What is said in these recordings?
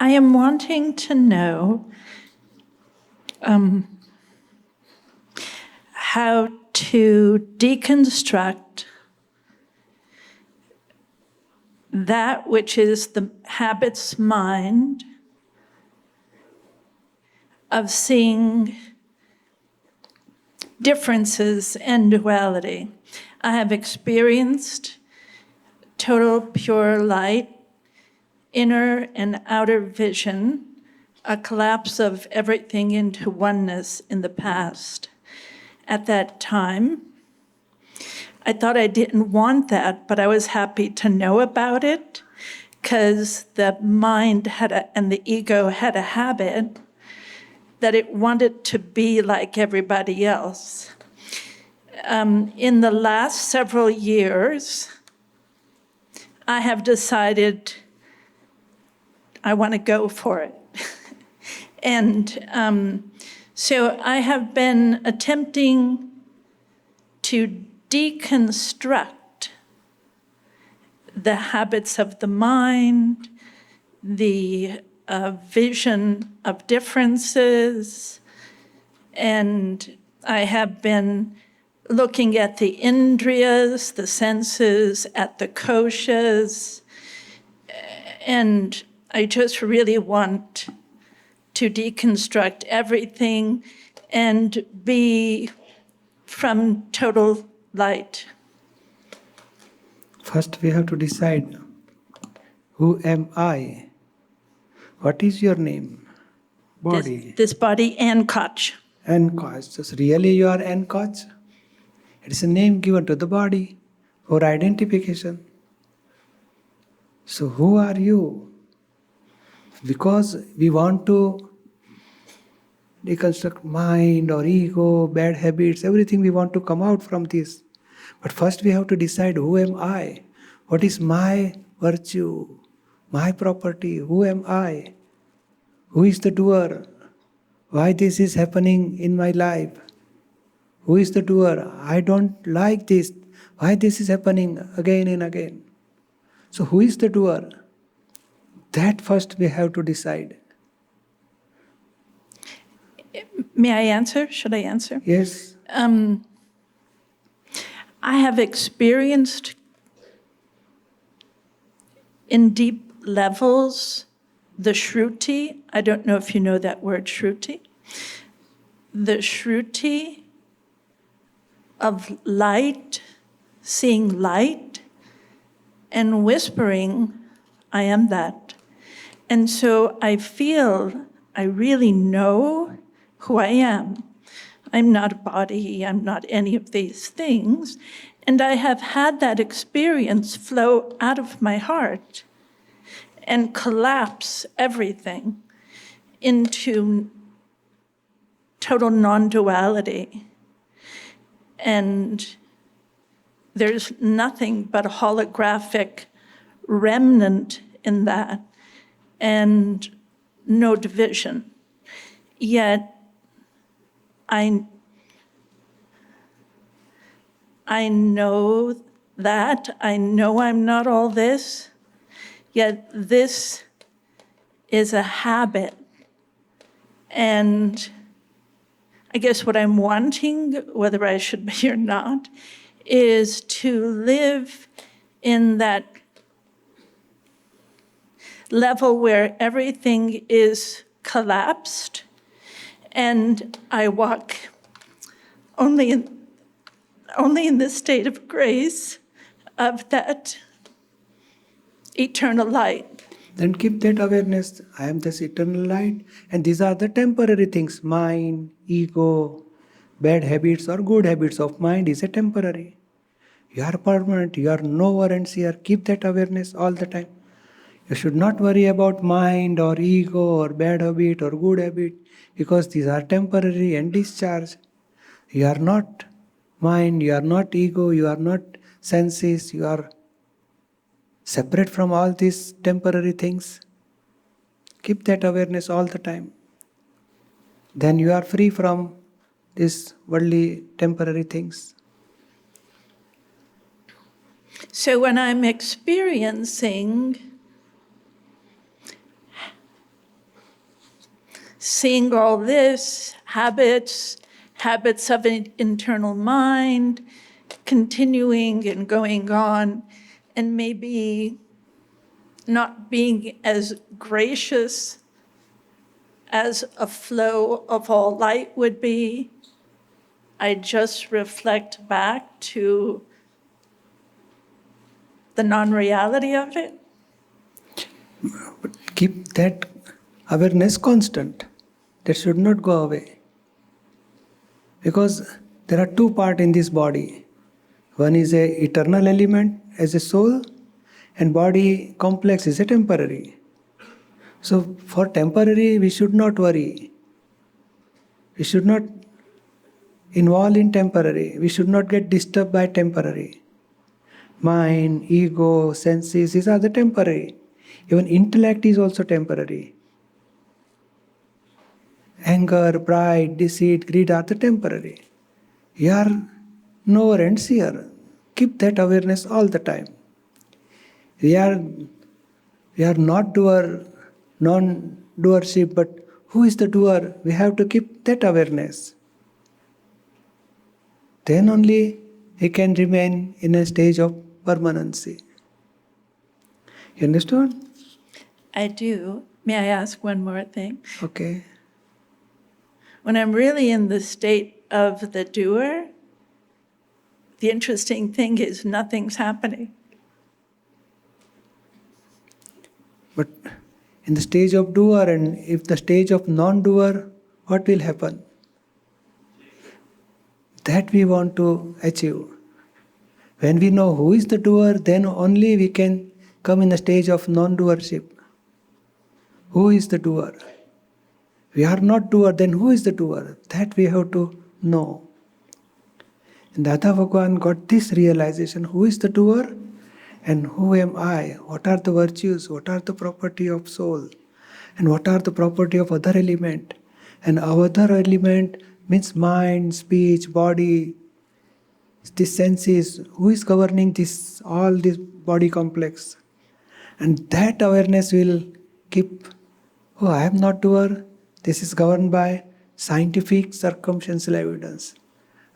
I am wanting to know how to deconstruct that which is the habit's mind of seeing differences and duality. I have experienced total pure light, inner and outer vision, a collapse of everything into oneness in the past. At that time, I thought I didn't want that, but I was happy to know about it because the mind and the ego had a habit that it wanted to be like everybody else. In the last several years, I have decided I want to go for it. And so I have been attempting to deconstruct the habits of the mind, the vision of differences, and I have been looking at the indriyas, the senses, at the koshas, and I just really want to deconstruct everything and be from total light. First, we have to decide, who am I? What is your name? Body. This body and Koch. And Koch. So really you are and Koch? It is a name given to the body for identification. So who are you? Because we want to deconstruct mind or ego, bad habits, everything we want to come out from this. But first we have to decide, who am I? What is my virtue? My property? Who am I? Who is the doer? Why this is happening in my life? Who is the doer? I don't like this. Why this is happening again and again? So who is the doer? That first we have to decide. May I answer? Should I answer? Yes. I have experienced in deep levels the Shruti. I don't know if you know that word, Shruti. The Shruti of light, seeing light, and whispering, I am that. And so I feel I really know who I am. I'm not a body, I'm not any of these things. And I have had that experience flow out of my heart and collapse everything into total non-duality. And there's nothing but a holographic remnant in that and no division. Yet I know that, I know I'm not all this, yet this is a habit. And I guess what I'm wanting, whether I should be or not, is to live in that level where everything is collapsed and I walk only in this state of grace of that eternal light. Then keep that awareness. I am this eternal light, and these are the temporary things. Mind, ego, bad habits or good habits of mind is a temporary. You are permanent, you are knower and seer. Keep that awareness all the time. You should not worry about mind or ego or bad habit or good habit, because these are temporary and discharged. You are not mind, you are not ego, you are not senses, you are separate from all these temporary things. Keep that awareness all the time. Then you are free from these worldly temporary things. So when I'm experiencing seeing all this, habits of an internal mind, continuing and going on, and maybe not being as gracious as a flow of all light would be. I just reflect back to the non-reality of it. But keep that awareness constant. That should not go away. Because there are two parts in this body. One is a eternal element as a soul, and body complex is a temporary. So for temporary, we should not worry. We should not involve in temporary. We should not get disturbed by temporary. Mind, ego, senses, these are the temporary. Even intellect is also temporary. Anger, pride, deceit, greed are the temporary. You are knower and seer. Keep that awareness all the time. We are not doer, non-doership, but who is the doer? We have to keep that awareness. Then only he can remain in a stage of permanency. You understand? I do. May I ask one more thing? Okay. When I'm really in the state of the doer, the interesting thing is nothing's happening. But in the stage of doer and if the stage of non-doer, what will happen? That we want to achieve. When we know who is the doer, then only we can come in the stage of non-doership. Who is the doer? We are not doer, then who is the doer? That we have to know. And Dada Bhagwan got this realization, who is the doer and who am I? What are the virtues? What are the property of soul? And what are the property of other element? And our other element means mind, speech, body, these senses. Who is governing this, all this body complex? And that awareness will keep, oh, I am not doer. This is governed by scientific circumstantial evidence.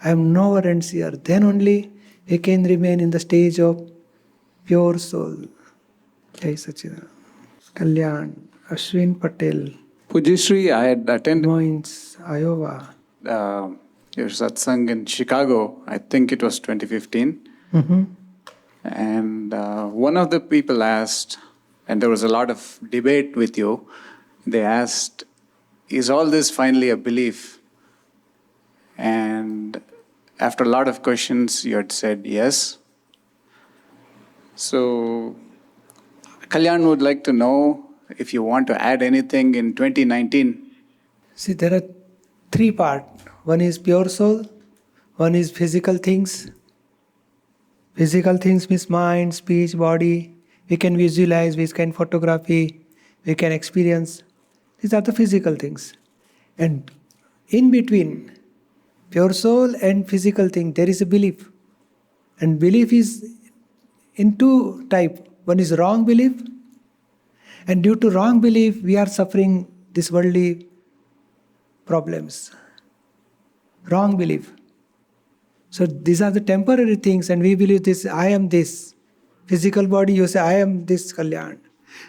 I am knower and seer. Then only we can remain in the stage of pure soul. Jai Sachidananda. Kalyan, Ashwin Patel, Pujyashree, I had attended Moines, Iowa. your satsang in Chicago. I think it was 2015. Mm-hmm. And one of the people asked, and there was a lot of debate with you, they asked, is all this finally a belief? And after a lot of questions, you had said yes. So, Kalyan would like to know if you want to add anything in 2019. See, there are three parts. One is pure soul, one is physical things. Physical things means mind, speech, body. We can visualize, we can photography, we can experience. These are the physical things. And in between pure soul and physical thing, there is a belief. And belief is in two types. One is wrong belief. And due to wrong belief, we are suffering these worldly problems. Wrong belief. So these are the temporary things, and we believe this, I am this. Physical body, you say, I am this Kalyan.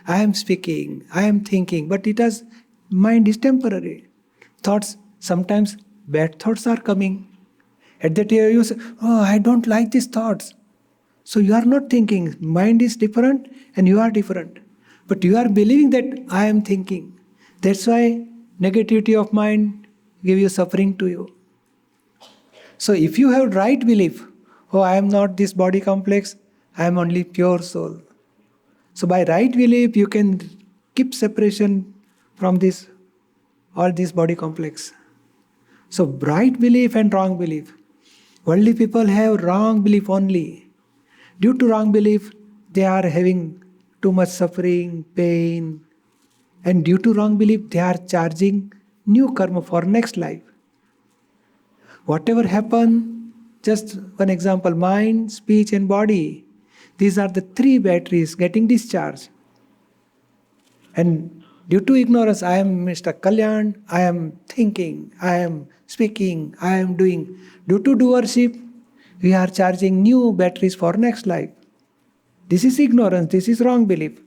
I am speaking, I am thinking, but mind is temporary. Thoughts, sometimes bad thoughts are coming. At that time you say, oh, I don't like these thoughts. So you are not thinking. Mind is different and you are different. But you are believing that I am thinking. That's why negativity of mind give you suffering to you. So if you have right belief, oh, I am not this body complex, I am only pure soul. So by right belief, you can keep separation from all this body complex. So right belief and wrong belief. Worldly people have wrong belief only. Due to wrong belief, they are having too much suffering, pain. And due to wrong belief, they are charging new karma for next life. Whatever happen, just one example, mind, speech and body. These are the three batteries getting discharged. And Due to ignorance, I am Mr. Kalyan, I am thinking, I am speaking, I am doing. Due to doership, we are charging new batteries for next life. This is ignorance, this is wrong belief.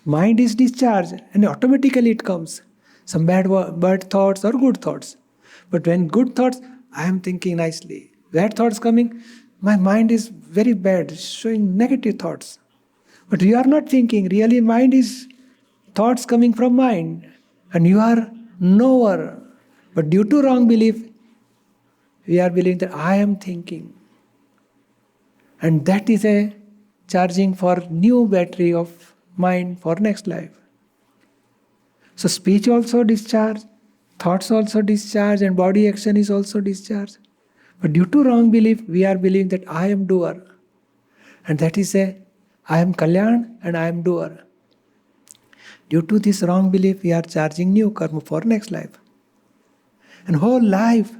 Mind is discharged and automatically it comes. Some bad thoughts or good thoughts. But when good thoughts, I am thinking nicely. Bad thoughts coming, my mind is very bad, showing negative thoughts. But you are not thinking, really mind is thoughts coming from mind. And you are knower. But due to wrong belief, we are believing that I am thinking. And that is a charging for new battery of mind for next life. So speech also discharge, thoughts also discharge, and body action is also discharged. But due to wrong belief, we are believing that I am doer. And that is I am Kalyan and I am doer. Due to this wrong belief, we are charging new karma for next life. And whole life,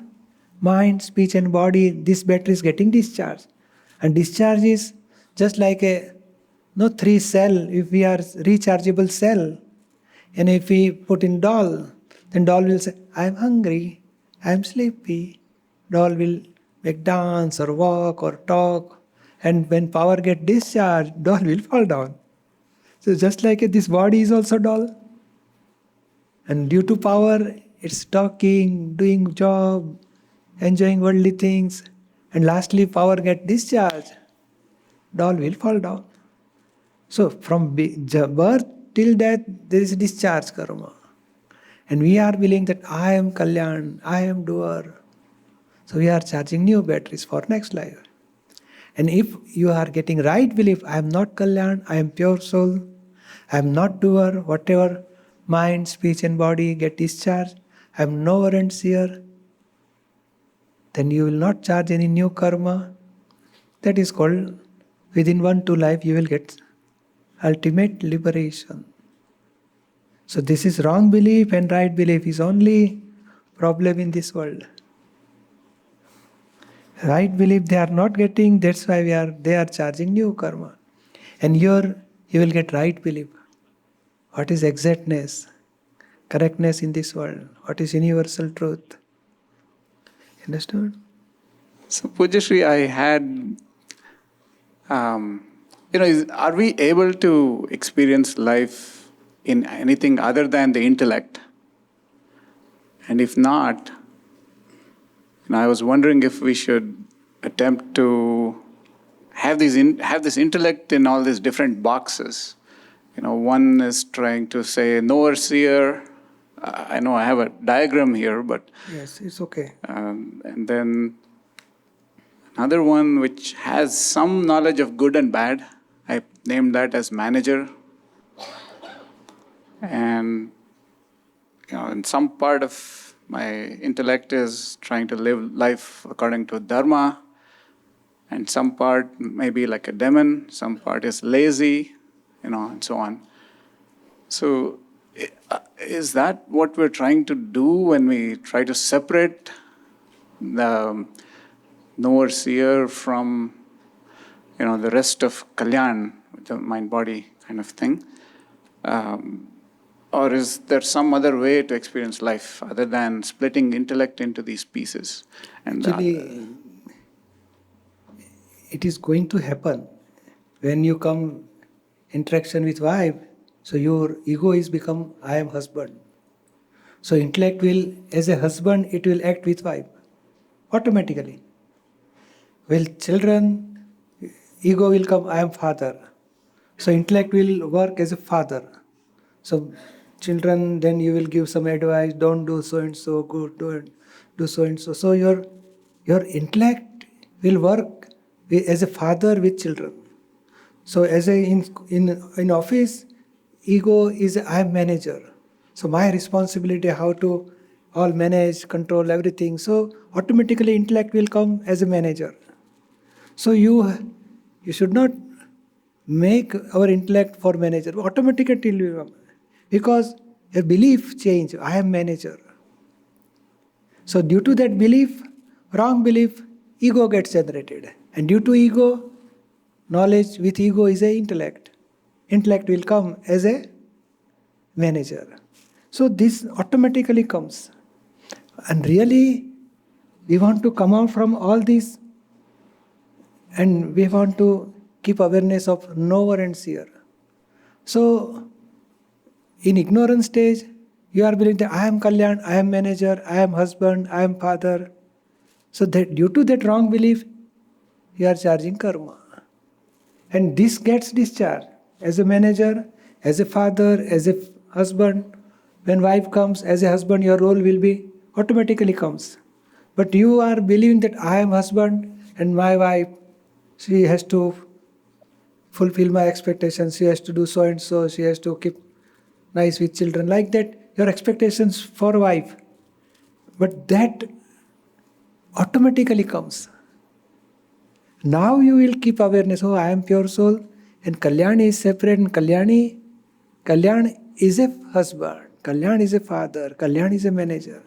mind, speech and body, this battery is getting discharged. And discharge is just like a 3 cell, if we are rechargeable cell. And if we put in doll, then doll will say, I am hungry, I am sleepy. Doll will make dance or walk or talk. And when power gets discharged, doll will fall down. So just like this body is also doll. And due to power, it's talking, doing job, enjoying worldly things. And lastly, power gets discharged, doll will fall down. So from birth till death, there is discharge karma. And we are believing that I am Kalyan, I am doer. So we are charging new batteries for next life. And if you are getting right belief, I am not Kalyan, I am pure soul, I am not doer, whatever mind, speech and body get discharged, I am knower and seer, then you will not charge any new karma. That is called, within 1-2 life you will get ultimate liberation. So this is wrong belief and right belief is only problem in this world. Right belief they are not getting, that's why they are charging new karma. And you will get right belief. What is exactness, correctness in this world? What is universal truth? Understood? So Pujyashree, I had, are we able to experience life in anything other than the intellect? And if not, I was wondering if we should attempt to have this intellect in all these different boxes. One is trying to say knower seer. I know I have a diagram here, but Yes, it's okay. and then another one which has some knowledge of good and bad. I named that as manager. And in some part of my intellect is trying to live life according to dharma, and some part may be like a demon, some part is lazy, and so on. So is that what we're trying to do when we try to separate the knower seer from the rest of Kalyan, the mind body kind of thing? Or is there some other way to experience life other than splitting intellect into these pieces? And Actually, it is going to happen when you come interaction with wife. So your ego is become I am husband. So intellect will, as a husband, it will act with wife automatically. Well, children, ego will come I am father. So intellect will work as a father. So children, then you will give some advice, don't do so and so, good, don't do so and so. So your intellect will work as a father with children. So as in office, ego is I am manager. So my responsibility how to all manage, control everything. So automatically intellect will come as a manager. So you should not make our intellect for manager. Automatically it will come. Because your belief change, I am manager. So due to that belief, wrong belief, ego gets generated. And due to ego, knowledge with ego is a intellect. Intellect will come as a manager. So this automatically comes. And really, we want to come out from all these, and we want to keep awareness of knower and seer. So, in ignorance stage, you are believing that I am Kalyan, I am manager, I am husband, I am father. So that due to that wrong belief, you are charging karma. And this gets discharged. As a manager, as a father, as a husband, when wife comes, as a husband, your role will be automatically comes. But you are believing that I am husband and my wife, she has to fulfill my expectations, she has to do so and so, she has to keep nice with children. Like that, your expectations for wife. But that automatically comes. Now you will keep awareness, oh, I am pure soul, and Kalyani is separate, and Kalyan is a husband, Kalyan is a father, Kalyan is a manager.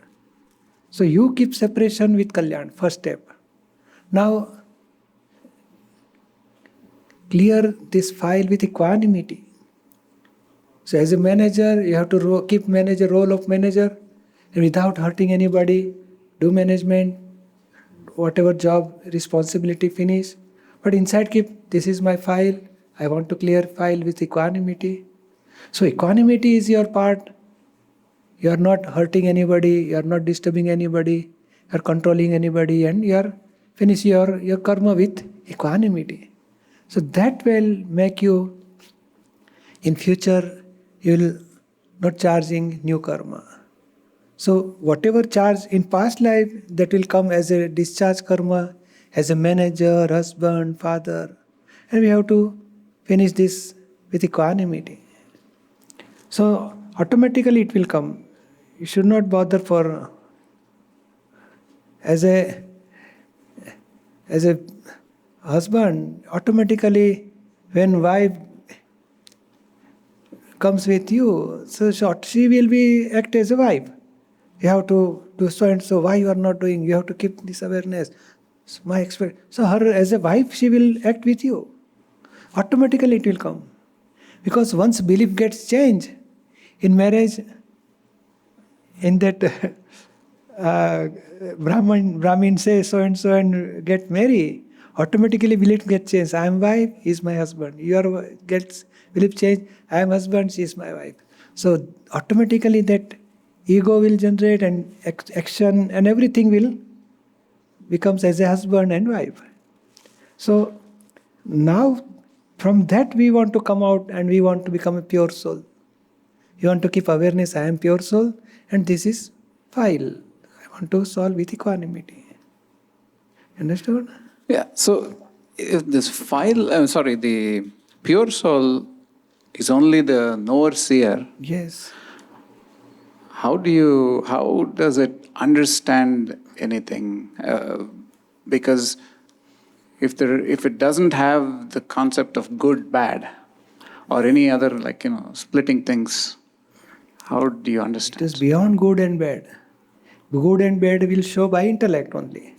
So you keep separation with Kalyan, first step. Now, clear this file with equanimity. So as a manager, you have to keep manager role of manager, and without hurting anybody, do management, whatever job, responsibility finish. But inside keep, this is my file, I want to clear file with equanimity. So equanimity is your part. You are not hurting anybody, you are not disturbing anybody, you are controlling anybody, and you are finish your karma with equanimity. So that will make you, in future, you will not charging new karma. So whatever charge in past life, that will come as a discharge karma, as a manager, husband, father. And we have to finish this with equanimity. So automatically it will come. You should not bother for, as a husband, automatically when wife comes with you, so she will be act as a wife. You have to do so and so. Why you are not doing? You have to keep this awareness. So my experience. So her as a wife, she will act with you. Automatically it will come. Because once belief gets changed in marriage, in that Brahmin says so and get married, automatically belief gets changed. I am wife, he is my husband. Your gets belief changed. I am husband, she is my wife. So automatically that ego will generate, and action and everything will becomes as a husband and wife. So now from that we want to come out, and we want to become a pure soul. You want to keep awareness, I am pure soul, and this is file. I want to solve with equanimity. Understood? Yeah, so if this file, the pure soul is only the knower seer, Yes. how does it understand anything? Because if it doesn't have the concept of good, bad, or any other splitting things, how do you understand? It is beyond good and bad. Good and bad will show by intellect only.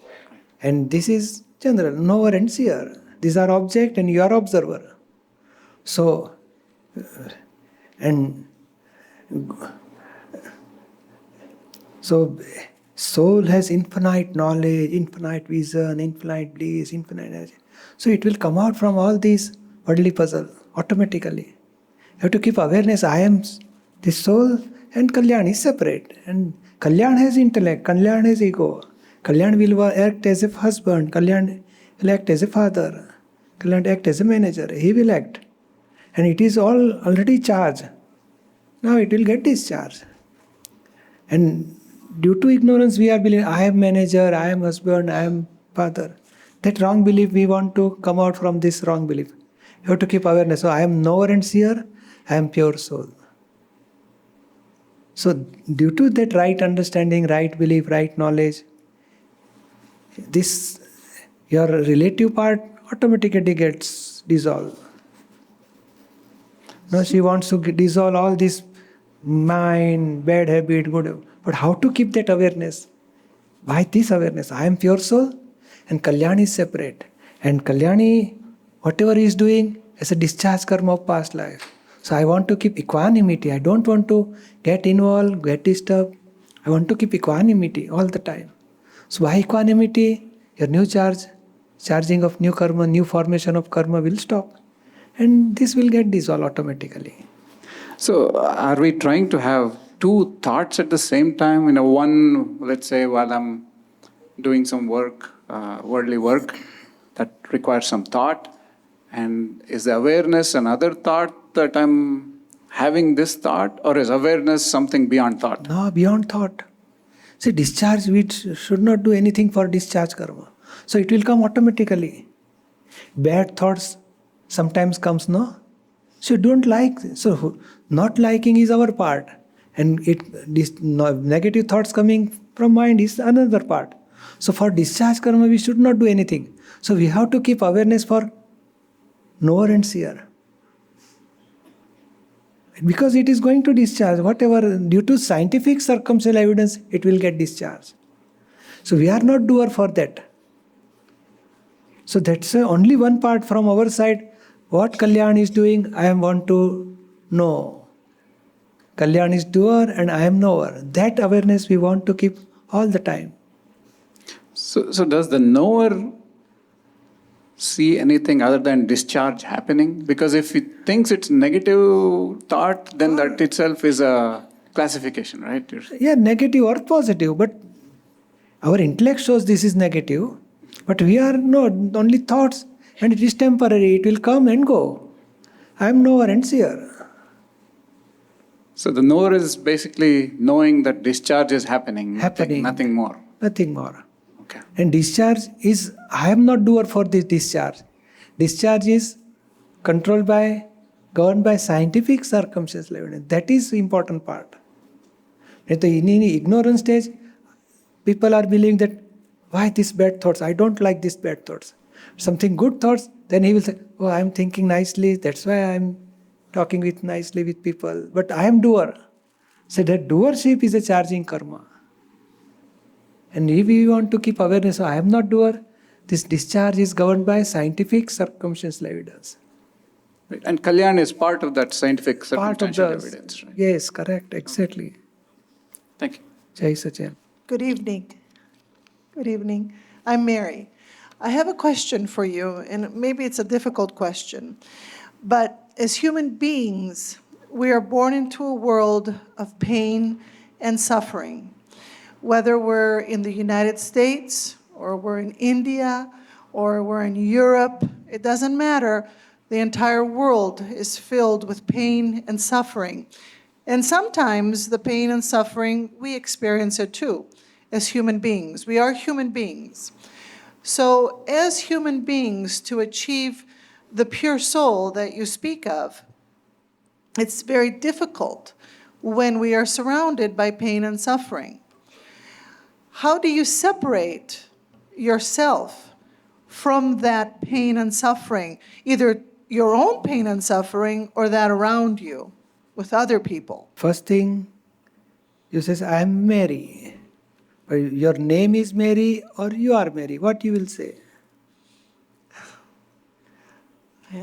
And this is general, knower and seer. These are object and you are observer. So, soul has infinite knowledge, infinite vision, infinite bliss, infinite energy. So it will come out from all these worldly puzzle automatically. You have to keep awareness, I am the soul, and Kalyan is separate. And Kalyan has intellect, Kalyan has ego. Kalyan will act as a husband, Kalyan will act as a father, Kalyan will act as a manager. He will act. And it is all already charged. Now it will get discharged. And due to ignorance, we are believing, I am manager, I am husband, I am father. That wrong belief, we want to come out from this wrong belief. You have to keep awareness. So I am knower and seer, I am pure soul. So due to that right understanding, right belief, right knowledge, this, your relative part automatically gets dissolved. Now she wants to dissolve all this mind, bad habit, good. But how to keep that awareness? By this awareness, I am pure soul and Kalyani is separate. And Kalyani, whatever he is doing, is a discharge karma of past life. So I want to keep equanimity. I don't want to get involved, get disturbed. I want to keep equanimity all the time. So by equanimity, your new charging of new karma, new formation of karma will stop. And this will get dissolved automatically. So, are we trying to have two thoughts at the same time? One, let's say, while I'm doing some work, worldly work, that requires some thought, and is the awareness another thought that I'm having this thought, or is awareness something beyond thought? No, beyond thought. See, discharge, we should not do anything for discharge karma. So it will come automatically. Bad thoughts sometimes comes, no? So don't like. So not liking is our part. And negative thoughts coming from mind is another part. So for discharge karma, we should not do anything. So we have to keep awareness for knower and seer. Because it is going to discharge, whatever, due to scientific circumstantial evidence, it will get discharged. So we are not doer for that. So that's only one part from our side. What Kalyan is doing, I want to know. Kalyan is doer and I am knower. That awareness we want to keep all the time. So does the knower see anything other than discharge happening? Because if he thinks it's negative thought, then that itself is a classification, right? Yeah, negative or positive, but our intellect shows this is negative, but we are not only thoughts, and it is temporary, it will come and go. I am knower and seer. So the knower is basically knowing that discharge is happening. Nothing more. Nothing more. Okay. And discharge is, I am not doer for this discharge. Discharge is controlled by, governed by scientific circumstantial evidence. That is the important part. At the ignorance stage, people are believing that, why these bad thoughts? I don't like these bad thoughts. Something good thoughts, then he will say, oh, I am thinking nicely, that's why I am talking nicely with people. But I am doer. So that doership is a charging karma. And if we want to keep awareness, I am not doer, this discharge is governed by scientific circumstantial evidence. Right. And Kalyan is part of that scientific circumstantial Part of evidence, right? Yes, correct, exactly. Thank you. Jai Sachin. Good evening. Good evening. I'm Mary. I have a question for you, and maybe it's a difficult question. But as human beings, we are born into a world of pain and suffering. Whether we're in the United States, or we're in India, or we're in Europe, it doesn't matter. The entire world is filled with pain and suffering. And sometimes the pain and suffering, we experience it too, as human beings. We are human beings. So as human beings, to achieve the pure soul that you speak of, it's very difficult when we are surrounded by pain and suffering. How do you separate yourself from that pain and suffering, either your own pain and suffering or that around you with other people? First thing, you say, I am Mary. Or your name is Mary or you are Mary. What you will say?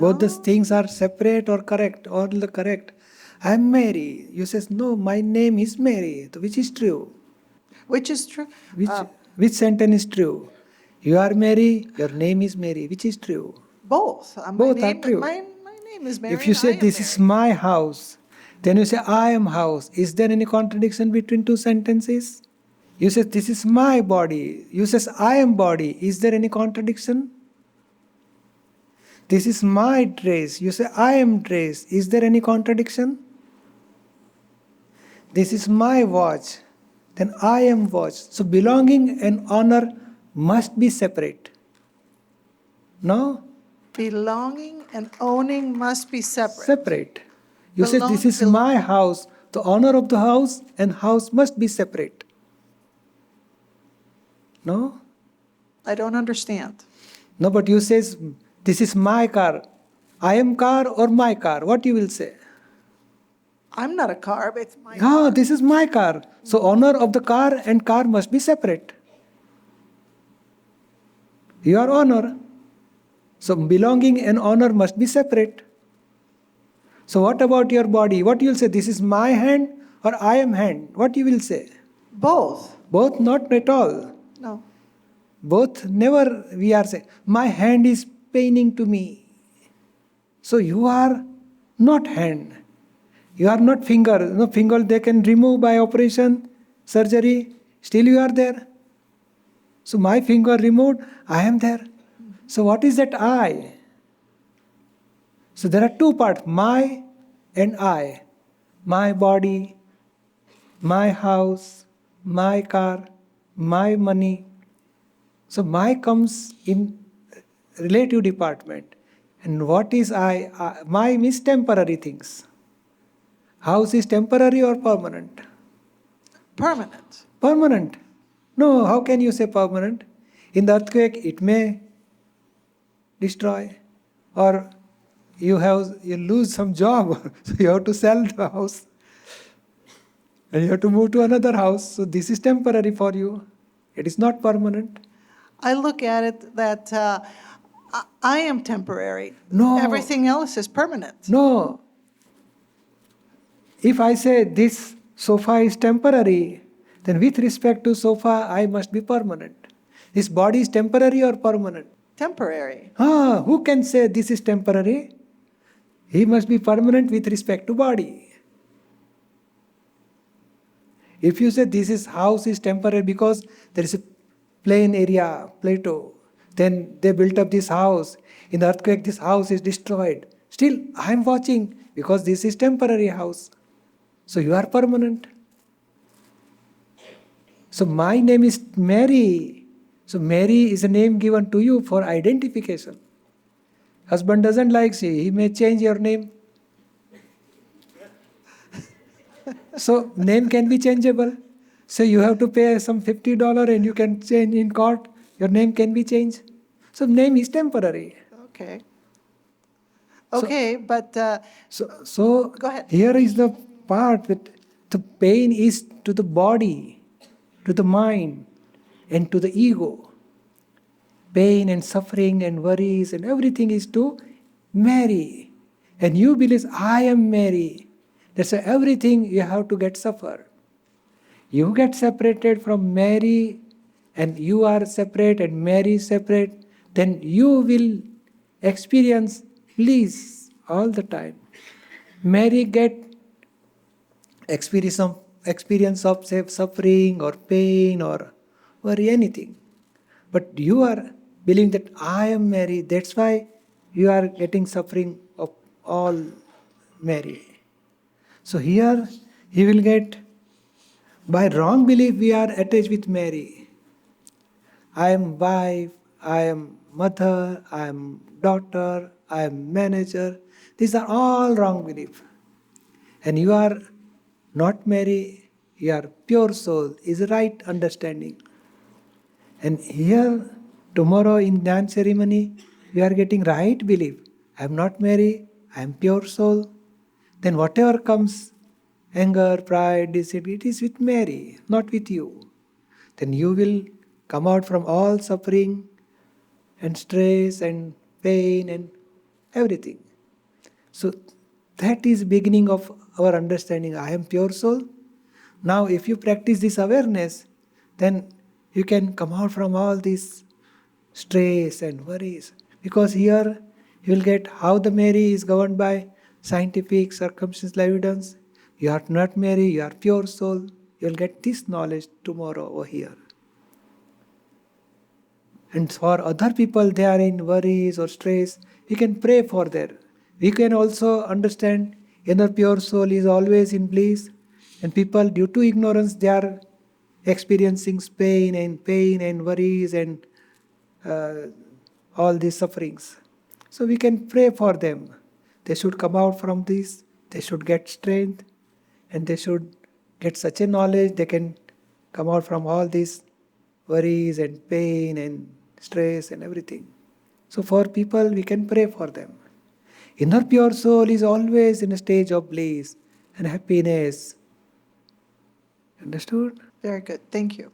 Both the things are separate or correct, or the correct. I am Mary. You say, no, my name is Mary. Which is true? Which is true? Which sentence is true? You are Mary, your name is Mary. Which is true? Both. Both are true. My name is Mary. If you say this is my house, then you say I am house. Is there any contradiction between two sentences? You say this is my body. You say I am body. Is there any contradiction? This is my dress. You say I am dress. Is there any contradiction? This is my watch. Then I am watch. So belonging and honor must be separate. No? Belonging and owning must be separate. Separate. You say this is my house. The honor of the house and house must be separate. No? I don't understand. No, but you say this is my car. I am car or my car. What you will say? I'm not a car, but it's my No, car. this is my car. So honor of the car and car must be separate. Your honor. So belonging and honor must be separate. So what about your body? What you will say? This is my hand or I am hand? What you will say? Both. Both not at all. No. Both never we are saying, my hand is paining to me. So you are not hand. You are not finger. No finger they can remove by operation, surgery. Still you are there. So my finger removed, I am there. So what is that I? So there are two parts, my and I. My body, my house, my car, my money. So my comes in relative department. And what is I? My means temporary things. House is temporary or permanent? Permanent. Permanent. No, how can you say permanent? In the earthquake, it may destroy. Or you lose some job, so you have to sell the house. And you have to move to another house. So this is temporary for you. It is not permanent. I look at it that I am temporary. No. Everything else is permanent. No. If I say this sofa is temporary, then with respect to sofa, I must be permanent. This body is temporary or permanent? Temporary. Who can say this is temporary? He must be permanent with respect to body. If you say this is house is temporary because there is a plain area, plateau, then they built up this house. In the earthquake, this house is destroyed. Still, I am watching because this is temporary house. So you are permanent. So my name is Mary. So Mary is a name given to you for identification. Husband doesn't like she, he may change your name. So name can be changeable. So you have to pay some $50 and you can change in court. Your name can be changed. So name is temporary. Okay. Okay, but So go ahead. here is the part that the pain is to the body, to the mind, and to the ego. Pain and suffering and worries and everything is to Mary. And you believe, I am Mary. That's why everything you have to get suffer. You get separated from Mary and you are separate and Mary is separate, then you will experience bliss all the time. Mary get experience of say, suffering or pain or worry, anything. But you are believing that I am Mary, that's why you are getting suffering of all Mary. So here you will get, by wrong belief we are attached with Mary. I am wife, I am mother, I am daughter, I am manager. These are all wrong belief. And you are not Mary, you are pure soul, is right understanding. And here, tomorrow in Gnani ceremony, we are getting right belief. I am not Mary, I am pure soul. Then whatever comes, anger, pride, deceit, it is with Mary, not with you. Then you will come out from all suffering and stress and pain and everything. So that is beginning of our understanding. I am pure soul. Now if you practice this awareness, then you can come out from all this stress and worries. Because here you will get how the Mary is governed by scientific circumstantial evidence. You are not Mary, you are pure soul. You will get this knowledge tomorrow over here. And for other people, they are in worries or stress, you can pray for them. We can also understand inner pure soul is always in bliss. And people, due to ignorance, they are experiencing pain and worries and all these sufferings. So we can pray for them. They should come out from this. They should get strength. And they should get such a knowledge, they can come out from all these worries and pain and stress and everything. So for people, we can pray for them. Inner pure soul is always in a stage of bliss and happiness. Understood? very good. Thank you.